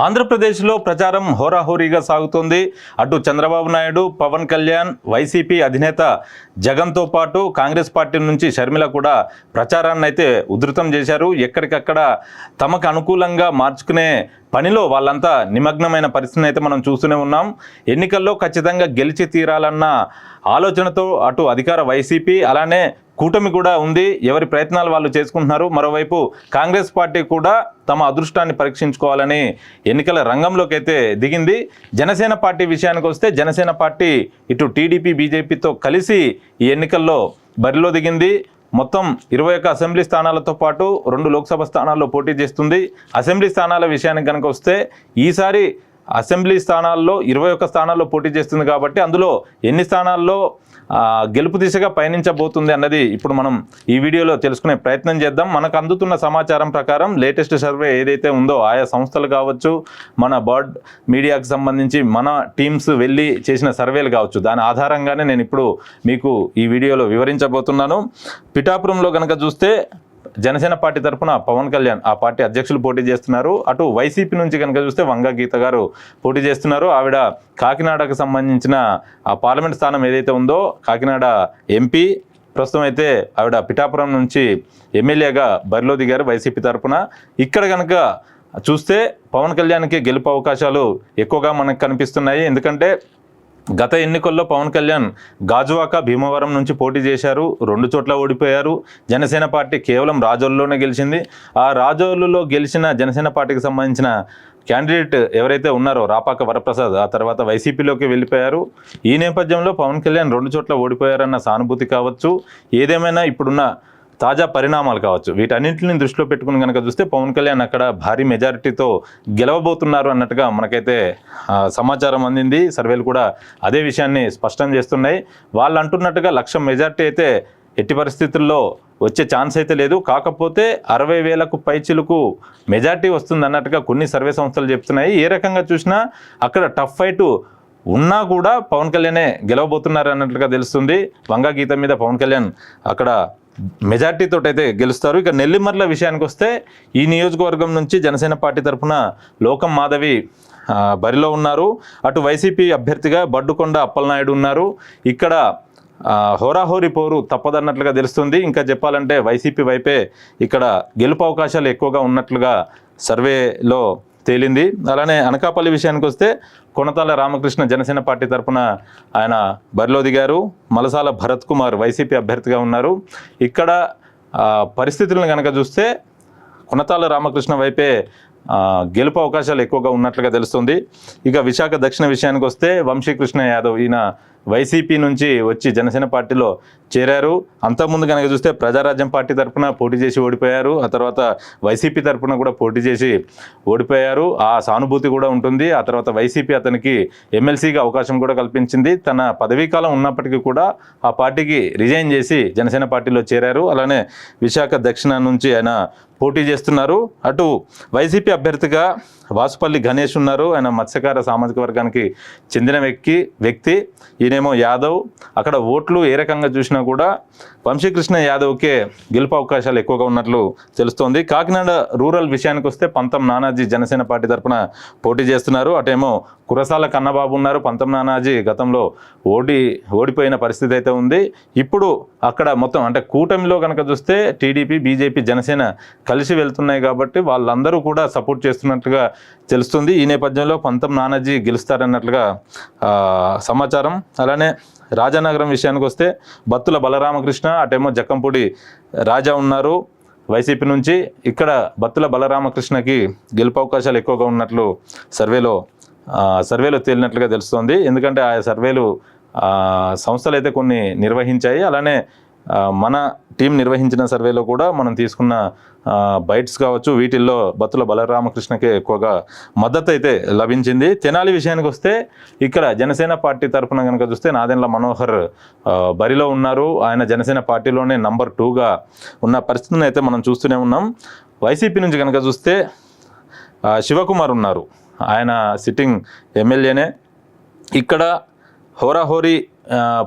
ఆంధ్రప్రదేశ్లో ప్రచారం హోరాహోరీగా సాగుతోంది. అటు చంద్రబాబు నాయుడు, పవన్ కళ్యాణ్, వైసీపీ అధినేత జగన్తో పాటు కాంగ్రెస్ పార్టీ నుంచి షర్మిల కూడా ప్రచారాన్ని అయితే ఉధృతం చేశారు. ఎక్కడికక్కడ తమకు అనుకూలంగా మార్చుకునే పనిలో వాళ్ళంతా నిమగ్నమైన పరిస్థితిని అయితే మనం చూస్తూనే ఉన్నాం. ఎన్నికల్లో ఖచ్చితంగా గెలిచి తీరాలన్న ఆలోచనతో అటు అధికార వైసీపీ అలానే కూటమి కూడా ఉంది. ఎవరి ప్రయత్నాలు వాళ్ళు చేసుకుంటున్నారు. మరోవైపు కాంగ్రెస్ పార్టీ కూడా తమ అదృష్టాన్ని పరీక్షించుకోవాలని ఎన్నికల రంగంలోకి అయితే దిగింది. జనసేన పార్టీ విషయానికి వస్తే జనసేన పార్టీ ఇటు టీడీపీ బీజేపీతో కలిసి ఈ ఎన్నికల్లో బరిలో దిగింది. మొత్తం 21 అసెంబ్లీ స్థానాలతో పాటు 2 లోక్సభ స్థానాల్లో పోటీ చేస్తుంది. అసెంబ్లీ స్థానాల విషయానికి కనుక వస్తే ఈసారి అసెంబ్లీ స్థానాల్లో 21 స్థానాల్లో పోటీ చేస్తుంది కాబట్టి అందులో ఎన్ని స్థానాల్లో గెలుపు దిశగా పయనించబోతుంది అన్నది ఇప్పుడు మనం ఈ వీడియోలో తెలుసుకునే ప్రయత్నం చేద్దాం. మనకు అందుతున్న సమాచారం ప్రకారం లేటెస్ట్ సర్వే ఏదైతే ఉందో ఆయా సంస్థలు కావచ్చు, మన బర్డ్ మీడియాకు సంబంధించి మన టీమ్స్ వెళ్ళి చేసిన సర్వేలు కావచ్చు, దాని ఆధారంగానే నేను ఇప్పుడు మీకు ఈ వీడియోలో వివరించబోతున్నాను. పిఠాపురంలో కనుక చూస్తే జనసేన పార్టీ తరఫున పవన్ కళ్యాణ్ ఆ పార్టీ అధ్యక్షులు పోటీ చేస్తున్నారు. అటు వైసీపీ నుంచి కనుక చూస్తే వంగ గీత గారు పోటీ చేస్తున్నారు. ఆవిడ కాకినాడకు సంబంధించిన ఆ పార్లమెంట్ స్థానం ఏదైతే ఉందో కాకినాడ ఎంపీ. ప్రస్తుతం అయితే ఆవిడ పిఠాపురం నుంచి ఎమ్మెల్యేగా బరిలో దిగారు వైసీపీ తరఫున. ఇక్కడ కనుక చూస్తే పవన్ కళ్యాణ్కి గెలుపు అవకాశాలు ఎక్కువగా మనకు కనిపిస్తున్నాయి. ఎందుకంటే గత ఎన్నికల్లో పవన్ కళ్యాణ్ గాజువాక, భీమవరం నుంచి పోటీ చేశారు. 2 చోట్ల ఓడిపోయారు. జనసేన పార్టీ కేవలం రాజోలులోనే గెలిచింది. ఆ రాజోలులో గెలిచిన జనసేన పార్టీకి సంబంధించిన క్యాండిడేట్ ఎవరైతే ఉన్నారో రాపాక వరప్రసాద్ ఆ తర్వాత వైసీపీలోకి వెళ్ళిపోయారు. ఈ నేపథ్యంలో పవన్ కళ్యాణ్ 2 చోట్ల ఓడిపోయారన్న సానుభూతి కావచ్చు, ఏదేమైనా ఇప్పుడున్న తాజా పరిణామాలు కావచ్చు, వీటన్నింటిని దృష్టిలో పెట్టుకుని కనుక చూస్తే పవన్ కళ్యాణ్ అక్కడ భారీ మెజారిటీతో గెలవబోతున్నారు అన్నట్టుగా మనకైతే సమాచారం అందింది. సర్వేలు కూడా అదే విషయాన్ని స్పష్టం చేస్తున్నాయి. వాళ్ళు అంటున్నట్టుగా 1,00,000 మెజారిటీ అయితే ఎట్టి పరిస్థితుల్లో వచ్చే ఛాన్స్ అయితే లేదు. కాకపోతే 60,000కు పైచిలుకు మెజారిటీ వస్తుంది అన్నట్టుగా కొన్ని సర్వే సంస్థలు చెప్తున్నాయి. ఏ రకంగా చూసినా అక్కడ టఫ్ ఫైట్ ఉన్నా కూడా పవన్ కళ్యాణే గెలవబోతున్నారు అన్నట్లుగా తెలుస్తుంది. వంగ గీత మీద పవన్ కళ్యాణ్ అక్కడ మెజార్టీతో అయితే గెలుస్తారు. ఇక నెల్లిమర్ల విషయానికి వస్తే ఈ నియోజకవర్గం నుంచి జనసేన పార్టీ తరఫున లోకం మాధవి బరిలో ఉన్నారు. అటు వైసీపీ అభ్యర్థిగా బడ్డుకొండ అప్పలనాయుడు ఉన్నారు. ఇక్కడ హోరాహోరీ పోరు తప్పదన్నట్లుగా తెలుస్తుంది. ఇంకా చెప్పాలంటే వైసీపీ వైపే ఇక్కడ గెలుపు అవకాశాలు ఎక్కువగా ఉన్నట్లుగా సర్వేలో తేలింది. అలానే అనకాపల్లి విషయానికి వస్తే కొనతాల రామకృష్ణ జనసేన పార్టీ తరఫున ఆయన బరిలో దిగారు. మలసాల భరత్ కుమార్ వైసీపీ అభ్యర్థిగా ఉన్నారు. ఇక్కడ పరిస్థితులను కనుక చూస్తే కొనతాల రామకృష్ణ వైపే గెలుపు అవకాశాలు ఎక్కువగా ఉన్నట్లుగా తెలుస్తుంది. ఇక విశాఖ దక్షిణ విషయానికి వస్తే వంశీకృష్ణ యాదవ్ ఈయన వైసీపీ నుంచి వచ్చి జనసేన పార్టీలో చేరారు. అంతకుముందు కనుక చూస్తే ప్రజారాజ్యం పార్టీ తరఫున పోటీ చేసి ఓడిపోయారు. ఆ తర్వాత వైసీపీ తరఫున కూడా పోటీ చేసి ఓడిపోయారు. ఆ సానుభూతి కూడా ఉంటుంది. ఆ తర్వాత వైసీపీ అతనికి ఎమ్మెల్సీగా అవకాశం కూడా కల్పించింది. తన పదవీకాలం ఉన్నప్పటికీ కూడా ఆ పార్టీకి రిజైన్ చేసి జనసేన పార్టీలో చేరారు. అలానే విశాఖ దక్షిణ నుంచి ఆయన పోటీ చేస్తున్నారు. అటు వైసీపీ అభ్యర్థిగా వాసుపల్లి గణేష్ ఉన్నారు. ఆయన మత్స్యకార సామాజిక వర్గానికి చెందిన వ్యక్తి. ఈయనేమో యాదవ్. అక్కడ ఓట్లు ఏ రకంగా చూసినా కూడా వంశీకృష్ణ యాదవ్కే గెలుపు అవకాశాలు ఎక్కువగా ఉన్నట్లు తెలుస్తోంది. కాకినాడ రూరల్ విషయానికి వస్తే పంతం నానాజీ జనసేన పార్టీ తరఫున పోటీ చేస్తున్నారు. అటేమో కురసాల కన్నబాబు ఉన్నారు. పంతం నానాజీ గతంలో ఓడిపోయిన పరిస్థితి అయితే ఉంది. ఇప్పుడు అక్కడ మొత్తం అంటే కూటమిలో కనుక చూస్తే టీడీపీ, బీజేపీ, జనసేన కలిసి వెళ్తున్నాయి కాబట్టి వాళ్ళందరూ కూడా సపోర్ట్ చేస్తున్నట్టుగా తెలుస్తుంది. ఈ నేపథ్యంలో పంతం నానాజీ గెలుస్తారన్నట్లుగా సమాచారం. అలానే రాజానగరం విషయానికి వస్తే బత్తుల బలరామకృష్ణ, అటేమో జక్కంపూడి రాజా ఉన్నారు వైసీపీ నుంచి. ఇక్కడ బత్తుల బలరామకృష్ణకి గెలుపు అవకాశాలు ఎక్కువగా ఉన్నట్లు సర్వేలో తేలినట్లుగా తెలుస్తోంది. ఎందుకంటే ఆ సర్వేలు సంస్థలు అయితే కొన్ని నిర్వహించాయి. అలానే మన టీం నిర్వహించిన సర్వేలో కూడా మనం తీసుకున్న బైట్స్ కావచ్చు, వీటిల్లో బత్తుల బలరామకృష్ణకే ఎక్కువగా మద్దతు అయితే లభించింది. తెనాలి విషయానికి వస్తే ఇక్కడ జనసేన పార్టీ తరఫున కనుక చూస్తే నాదెండ్ల మనోహర్ బరిలో ఉన్నారు. ఆయన జనసేన పార్టీలోనే నంబర్ 2గా ఉన్న పరిస్థితిని అయితే మనం చూస్తూనే ఉన్నాం. వైసీపీ నుంచి కనుక చూస్తే శివకుమార్ ఉన్నారు. ఆయన సిట్టింగ్ ఎమ్మెల్యేనే. ఇక్కడ హోరాహోరీ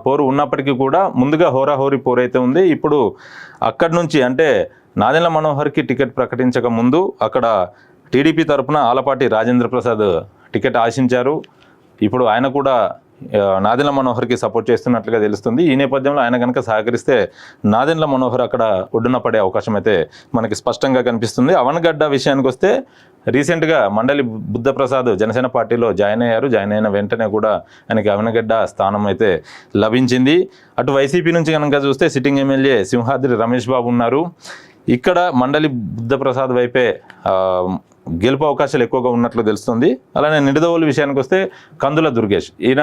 పోరు ఉన్నప్పటికీ కూడా ముందుగా హోరాహోరీ పోరు అయితే ఉంది. ఇప్పుడు అక్కడి నుంచి అంటే నాదెండ్ల మనోహర్కి టికెట్ ప్రకటించక ముందు అక్కడ టీడీపీ తరఫున ఆలపాటి రాజేంద్ర ప్రసాద్ టికెట్ ఆశించారు. ఇప్పుడు ఆయన కూడా నాదెండ్ల మనోహర్కి సపోర్ట్ చేస్తున్నట్లుగా తెలుస్తుంది. ఈ నేపథ్యంలో ఆయన కనుక సహకరిస్తే నాదెండ్ల మనోహర్ అక్కడ ఒడ్డున పడే అవకాశం అయితే మనకి స్పష్టంగా కనిపిస్తుంది. అవనగడ్డ విషయానికి వస్తే రీసెంట్గా మండలి బుద్ధప్రసాద్ జనసేన పార్టీలో జాయిన్ అయ్యారు. జాయిన్ అయిన వెంటనే కూడా ఆయనకి అవనగడ్డ స్థానం అయితే లభించింది. అటు వైసీపీ నుంచి కనుక చూస్తే సిట్టింగ్ ఎమ్మెల్యే సింహాద్రి రమేష్ బాబు ఉన్నారు. ఇక్కడ మండలి బుద్ధప్రసాద్ వైపే గెలుపు అవకాశాలు ఎక్కువగా ఉన్నట్లు తెలుస్తుంది. అలానే నిడదవోలు విషయానికి వస్తే కందుల దుర్గేష్, ఈయన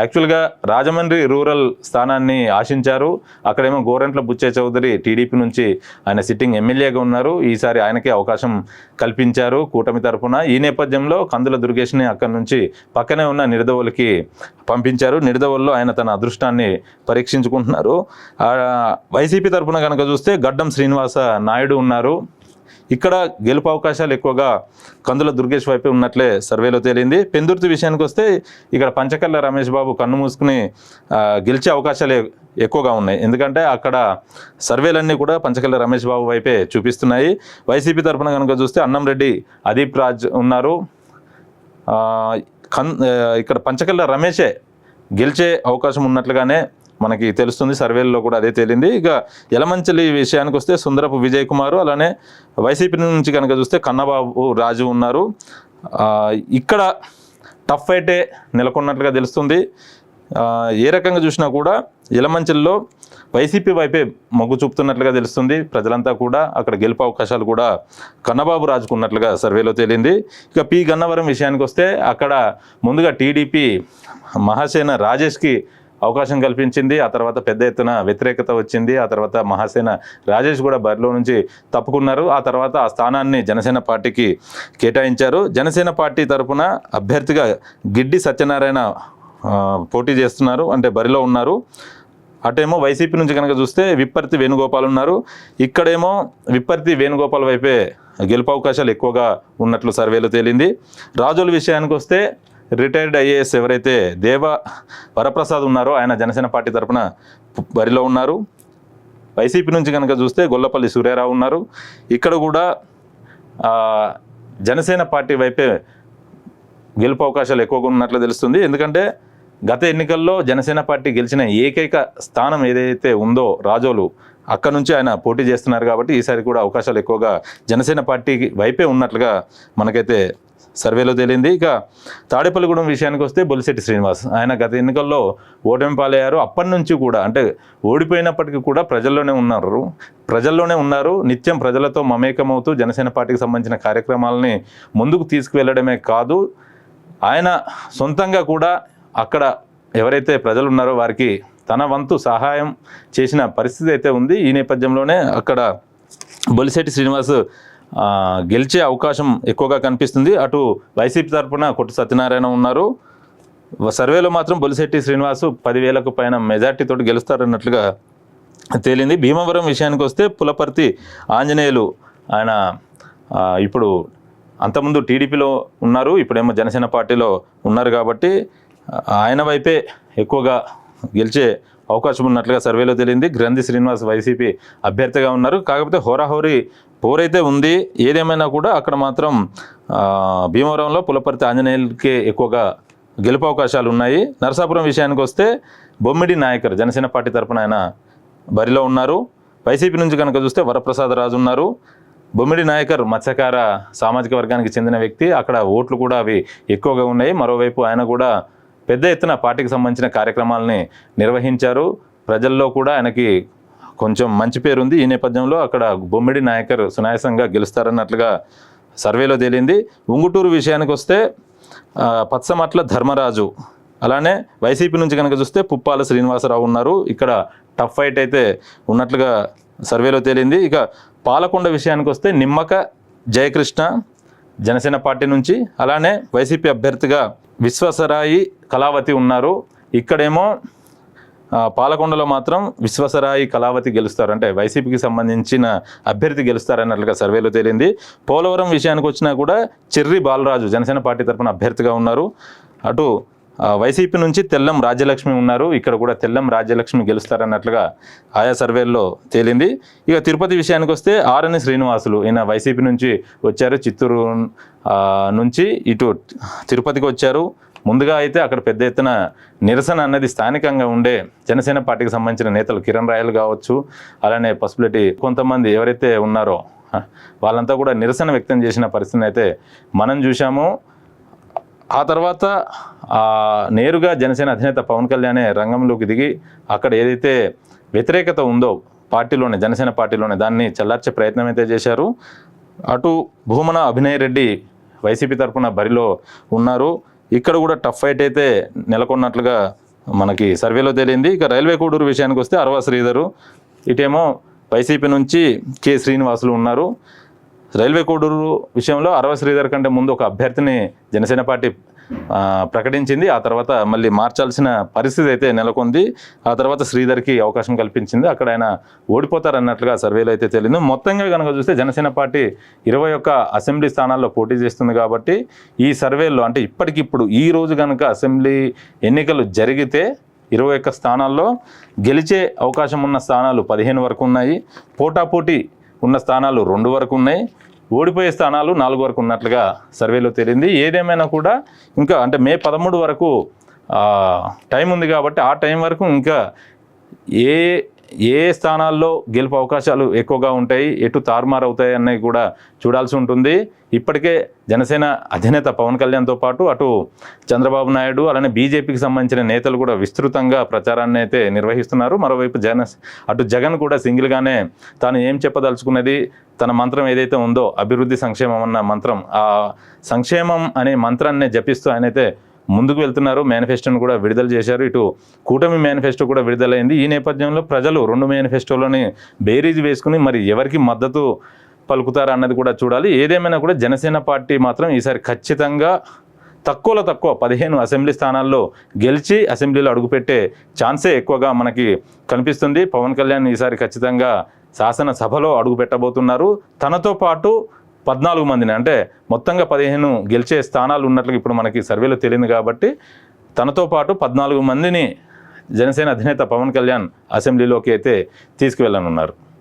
యాక్చువల్గా రాజమండ్రి రూరల్ స్థానాన్ని ఆశించారు. అక్కడేమో గోరంట్ల బుచ్చే చౌదరి టీడీపీ నుంచి ఆయన సిట్టింగ్ ఎమ్మెల్యేగా ఉన్నారు. ఈసారి ఆయనకే అవకాశం కల్పించారు కూటమి తరఫున. ఈ నేపథ్యంలో కందుల దుర్గేష్ని అక్కడి నుంచి పక్కనే ఉన్న నిడదవోలుకి పంపించారు. నిడదవోలులో ఆయన తన అదృష్టాన్ని పరీక్షించుకుంటున్నారు. వైసీపీ తరఫున కనుక చూస్తే గడ్డం శ్రీనివాస నాయుడు ఉన్నారు. ఇక్కడ గెలుపు అవకాశాలు ఎక్కువగా కందుల దుర్గేష్ వైపే ఉన్నట్లే సర్వేలో తేలింది. పెందుర్తి విషయానికి వస్తే ఇక్కడ పంచకర్ల రమేష్ బాబు కన్ను మూసుకుని గెలిచే అవకాశాలు ఎక్కువగా ఉన్నాయి. ఎందుకంటే అక్కడ సర్వేలన్నీ కూడా పంచకర్ల రమేష్ బాబు వైపే చూపిస్తున్నాయి. వైసీపీ తరఫున కనుక చూస్తే అన్నంరెడ్డి అదీప్ రాజ్ ఉన్నారు. ఇక్కడ పంచకర్ల రమేషే గెలిచే అవకాశం ఉన్నట్లుగానే మనకి తెలుస్తుంది. సర్వేల్లో కూడా అదే తేలింది. ఇక యలమంచిలి విషయానికి వస్తే సుందరపు విజయ్ కుమారు, అలానే వైసీపీ నుంచి కనుక చూస్తే కన్నబాబు రాజు ఉన్నారు. ఇక్కడ టఫ్ ఫైటే నెలకొన్నట్లుగా తెలుస్తుంది. ఏ రకంగా చూసినా కూడా యలమంచిల్లో వైసీపీ వైపే మొగ్గు చూపుతున్నట్లుగా తెలుస్తుంది. ప్రజలంతా కూడా అక్కడ గెలుపు అవకాశాలు కూడా కన్నబాబు రాజుకు ఉన్నట్లుగా సర్వేలో తేలింది. ఇక పి గన్నవరం విషయానికి వస్తే అక్కడ ముందుగా టీడీపీ మహాసేన రాజేష్కి అవకాశం కల్పించింది. ఆ తర్వాత పెద్ద ఎత్తున వ్యతిరేకత వచ్చింది. ఆ తర్వాత మహాసేన రాజేష్ కూడా బరిలో నుంచి తప్పుకున్నారు. ఆ తర్వాత ఆ స్థానాన్ని జనసేన పార్టీకి కేటాయించారు. జనసేన పార్టీ తరఫున అభ్యర్థిగా గిడ్డి సత్యనారాయణ పోటీ చేస్తున్నారు, అంటే బరిలో ఉన్నారు. అటేమో వైసీపీ నుంచి కనుక చూస్తే విప్పర్తి వేణుగోపాల్ ఉన్నారు. ఇక్కడేమో విప్పర్తి వేణుగోపాల్ వైపే గెలుపు అవకాశాలు ఎక్కువగా ఉన్నట్లు సర్వేలో తేలింది. రాజోల విషయానికి వస్తే రిటైర్డ్ ఐఏఎస్ ఎవరైతే దేవ వరప్రసాద్ ఉన్నారో ఆయన జనసేన పార్టీ తరఫున బరిలో ఉన్నారు. వైసీపీ నుంచి కనుక చూస్తే గొల్లపల్లి సూర్యారావు ఉన్నారు. ఇక్కడ కూడా జనసేన పార్టీ వైపే గెలుపు అవకాశాలు ఎక్కువగా ఉన్నట్లు తెలుస్తుంది. ఎందుకంటే గత ఎన్నికల్లో జనసేన పార్టీ గెలిచిన ఏకైక స్థానం ఏదైతే ఉందో రాజోలు, అక్కడ నుంచి ఆయన పోటీ చేస్తున్నారు. కాబట్టి ఈసారి కూడా అవకాశాలు ఎక్కువగా జనసేన పార్టీ వైపే ఉన్నట్లుగా మనకైతే సర్వేలో తేలింది. ఇక తాడేపల్లిగూడెం విషయానికి వస్తే బొలిశెట్టి శ్రీనివాస్, ఆయన గత ఎన్నికల్లో ఓటమి పాలయ్యారు. అప్పటి నుంచి కూడా, అంటే ఓడిపోయినప్పటికీ కూడా ప్రజల్లోనే ఉన్నారు. నిత్యం ప్రజలతో మమేకమవుతూ జనసేన పార్టీకి సంబంధించిన కార్యక్రమాలని ముందుకు తీసుకువెళ్ళడమే కాదు, ఆయన సొంతంగా కూడా అక్కడ ఎవరైతే ప్రజలు ఉన్నారో వారికి తన వంతు సహాయం చేసిన పరిస్థితి అయితే ఉంది. ఈ నేపథ్యంలోనే అక్కడ బొలిశెట్టి శ్రీనివాస్ గెలిచే అవకాశం ఎక్కువగా కనిపిస్తుంది. అటు వైసీపీ తరఫున కొట్టు సత్యనారాయణ ఉన్నారు. సర్వేలో మాత్రం బొలిశెట్టి శ్రీనివాసు 10,000కు పైన మెజార్టీతో గెలుస్తారన్నట్లుగా తేలింది. భీమవరం విషయానికి వస్తే పులపర్తి ఆంజనేయులు, ఆయన ఇప్పుడు అంతకుముందు టీడీపీలో ఉన్నారు, ఇప్పుడేమో జనసేన పార్టీలో ఉన్నారు. కాబట్టి ఆయన వైపే ఎక్కువగా గెలిచే అవకాశం ఉన్నట్లుగా సర్వేలో తేలింది. గ్రంథి శ్రీనివాస్ వైసీపీ అభ్యర్థిగా ఉన్నారు. కాకపోతే హోరాహోరీ పోరైతే ఉంది. ఏదేమైనా కూడా అక్కడ మాత్రం భీమవరంలో పులపర్తి ఆంజనేయులకే ఎక్కువగా గెలుపు అవకాశాలు ఉన్నాయి. నరసాపురం విషయానికి వస్తే బొమ్మిడి నాయకర్ జనసేన పార్టీ తరఫున ఆయన బరిలో ఉన్నారు. వైసీపీ నుంచి కనుక చూస్తే వరప్రసాద్ రాజు ఉన్నారు. బొమ్మిడి నాయకర్ మత్స్యకార సామాజిక వర్గానికి చెందిన వ్యక్తి. అక్కడ ఓట్లు కూడా అవి ఎక్కువగా ఉన్నాయి. మరోవైపు ఆయన కూడా పెద్ద ఎత్తున పార్టీకి సంబంధించిన కార్యక్రమాలని నిర్వహించారు. ప్రజల్లో కూడా ఆయనకి కొంచెం మంచి పేరుంది. ఈ నేపథ్యంలో అక్కడ బొమ్మిడి నాయకర్ సునాయాసంగా గెలుస్తారన్నట్లుగా సర్వేలో తేలింది. ఉంగుటూరు విషయానికి వస్తే పచ్చమట్ల ధర్మరాజు, అలానే వైసీపీ నుంచి కనుక చూస్తే పుప్పాల శ్రీనివాసరావు ఉన్నారు. ఇక్కడ టఫ్ ఫైట్ అయితే ఉన్నట్లుగా సర్వేలో తేలింది. ఇక పాలకొండ విషయానికి వస్తే నిమ్మక జయకృష్ణ జనసేన పార్టీ నుంచి, అలానే వైసీపీ అభ్యర్థిగా విశ్వసరాయి కళావతి ఉన్నారు. ఇక్కడేమో పాలకొండలో మాత్రం విశ్వసరాయి కళావతి గెలుస్తారు, అంటే వైసీపీకి సంబంధించిన అభ్యర్థి గెలుస్తారన్నట్లుగా సర్వేలో తేలింది. పోలవరం విషయానికి వచ్చినా కూడా చెర్రి బాలరాజు జనసేన పార్టీ తరఫున అభ్యర్థిగా ఉన్నారు. అటు వైసీపీ నుంచి తెల్లం రాజ్యలక్ష్మి ఉన్నారు. ఇక్కడ కూడా తెల్లం రాజ్యలక్ష్మి గెలుస్తారన్నట్లుగా ఆయా సర్వేల్లో తేలింది. ఇక తిరుపతి విషయానికి వస్తే ఆర్ఎన్ శ్రీనివాసులు ఈయన వైసీపీ నుంచి వచ్చారు. చిత్తూరు నుంచి ఇటు తిరుపతికి వచ్చారు. ముందుగా అయితే అక్కడ పెద్ద ఎత్తున నిరసన అన్నది స్థానికంగా ఉండే జనసేన పార్టీకి సంబంధించిన నేతలు కిరణ్ రాయల్ కావచ్చు, అలానే పసుపులెట్టి కొంతమంది ఎవరైతే ఉన్నారో వాళ్ళంతా కూడా నిరసన వ్యక్తం చేసిన పరిస్థితిని అయితే మనం చూసాము. ఆ తర్వాత నేరుగా జనసేన అధినేత పవన్ కళ్యాణే రంగంలోకి దిగి అక్కడ ఏదైతే వ్యతిరేకత ఉందో పార్టీలోనే, జనసేన పార్టీలోనే, దాన్ని చల్లార్చే ప్రయత్నం అయితే చేశారు. అటు భూమన అభినయ్ రెడ్డి వైసీపీ తరఫున బరిలో ఉన్నారు. ఇక్కడ కూడా టఫ్ ఫైట్ అయితే నెలకొన్నట్లుగా మనకి సర్వేలో తేలింది. ఇక రైల్వే కోడూరు విషయానికి వస్తే అరవ శ్రీధరు, ఇటేమో వైసీపీ నుంచి కె శ్రీనివాసులు ఉన్నారు. రైల్వే కోడూరు విషయంలో అరవ శ్రీధర్ కంటే ముందు ఒక అభ్యర్థిని జనసేన పార్టీ ప్రకటించింది. ఆ తర్వాత మళ్ళీ మార్చాల్సిన పరిస్థితి అయితే నెలకొంది. ఆ తర్వాత శ్రీధర్కి అవకాశం కల్పించింది. అక్కడ ఆయన ఓడిపోతారన్నట్లుగా సర్వేలో అయితే తేలింది. మొత్తంగా కనుక చూస్తే జనసేన పార్టీ 21 అసెంబ్లీ స్థానాల్లో పోటీ చేస్తుంది కాబట్టి ఈ సర్వేలో అంటే ఇప్పటికిప్పుడు ఈ రోజు కనుక అసెంబ్లీ ఎన్నికలు జరిగితే 21 స్థానాల్లో గెలిచే అవకాశం ఉన్న స్థానాలు 15 వరకు ఉన్నాయి. పోటాపోటీ ఉన్న స్థానాలు 2 వరకు ఉన్నాయి. ఓడిపోయే స్థానాలు 4 వరకు ఉన్నట్లుగా సర్వేలో తేలింది. ఏదేమైనా కూడా ఇంకా అంటే మే 13 వరకు టైం ఉంది కాబట్టి ఆ టైం వరకు ఇంకా ఏ స్థానాల్లో గెలుపు అవకాశాలు ఎక్కువగా ఉంటాయి, ఎటు తారుమారు అవుతాయి అన్నవి కూడా చూడాల్సి ఉంటుంది. ఇప్పటికే జనసేన అధినేత పవన్ కళ్యాణ్తో పాటు అటు చంద్రబాబు నాయుడు అలానే బీజేపీకి సంబంధించిన నేతలు కూడా విస్తృతంగా ప్రచారాన్ని అయితే నిర్వహిస్తున్నారు. మరోవైపు అటు జగన్ కూడా సింగిల్గానే తాను ఏం చెప్పదలుచుకున్నది, తన మంత్రం ఏదైతే ఉందో అభివృద్ధి సంక్షేమం అన్న మంత్రం, ఆ సంక్షేమం అనే మంత్రాన్ని జపిస్తూ ఆయనైతే ముందుకు వెళ్తున్నారు. మేనిఫెస్టోను కూడా విడుదల చేశారు. ఇటు కూటమి మేనిఫెస్టో కూడా విడుదలైంది. ఈ నేపథ్యంలో ప్రజలు 2 మేనిఫెస్టోలోని బేరీజ్ వేసుకుని మరి ఎవరికి మద్దతు పలుకుతారు అన్నది కూడా చూడాలి. ఏదేమైనా కూడా జనసేన పార్టీ మాత్రం ఈసారి ఖచ్చితంగా తక్కువ 15 అసెంబ్లీ స్థానాల్లో గెలిచి అసెంబ్లీలో అడుగుపెట్టే ఛాన్సే ఎక్కువగా మనకి కనిపిస్తుంది. పవన్ కళ్యాణ్ ఈసారి ఖచ్చితంగా శాసనసభలో అడుగు పెట్టబోతున్నారు. తనతో పాటు 14 మందిని అంటే మొత్తంగా 15 గెలిచే స్థానాలు ఉన్నట్లుగా ఇప్పుడు మనకి సర్వేలో తెలియదు కాబట్టి తనతో పాటు 14 మందిని జనసేన అధినేత పవన్ కళ్యాణ్ అసెంబ్లీలోకి అయితే తీసుకువెళ్ళనున్నారు.